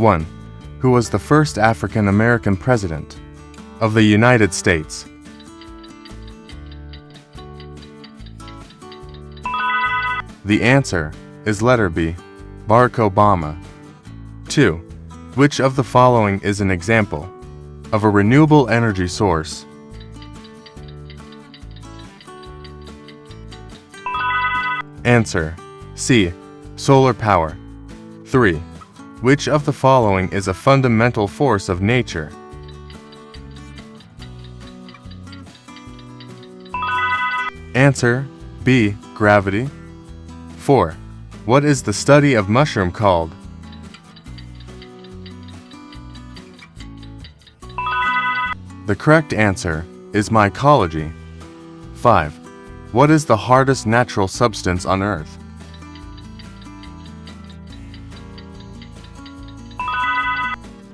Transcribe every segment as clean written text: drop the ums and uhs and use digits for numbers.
1. Who was the first African American president of the United States? The answer is letter B, Barack Obama. 2. Which of the following is an example of a renewable energy source? Answer C, solar power. 3. Which of the following is a fundamental force of nature? Answer B, gravity. 4. What is the study of mushroom called? The correct answer is mycology. 5. What is the hardest natural substance on Earth?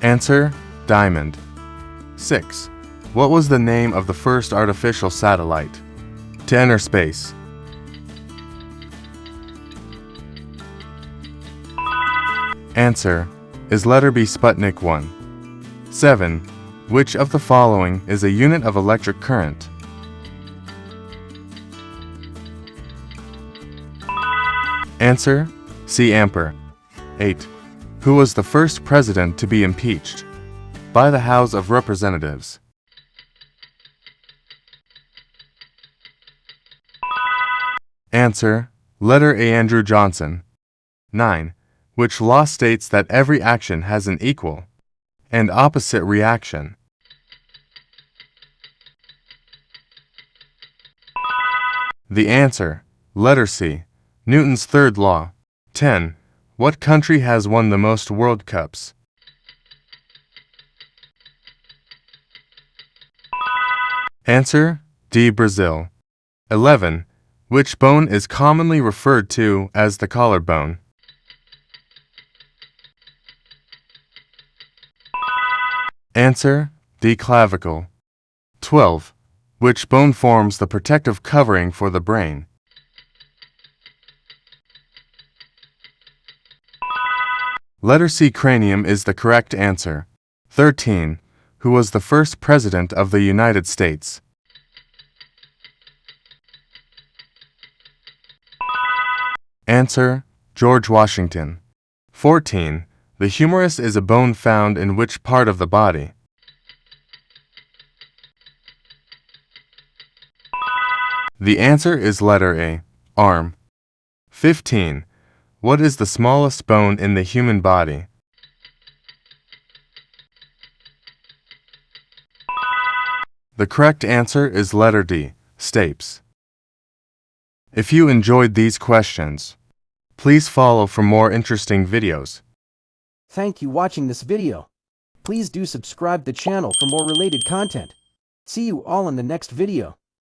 Answer, diamond. 6. What was the name of the first artificial satellite to enter space? Answer is letter B, Sputnik 1. 7. Which of the following is a unit of electric current? Answer C, ampere. 8. Who was the first president to be impeached by the House of Representatives? Answer letter A, Andrew Johnson. 9. Which law states that every action has an equal and opposite reaction? The answer, letter C, Newton's third law. 10. What country has won the most World Cups? Answer D, Brazil. 11. Which bone is commonly referred to as the collarbone? Answer D, clavicle. 12. Which bone forms the protective covering for the brain? Letter C, cranium is the correct answer. 13. Who was the first president of the United States? Answer George Washington. 14. The humerus is a bone found in which part of the body? The answer is letter A, arm. 15. What is the smallest bone in the human body? The correct answer is letter D, stapes. If you enjoyed these questions, please follow for more interesting videos. Thank you for watching this video. Please do subscribe the channel for more related content. See you all in the next video.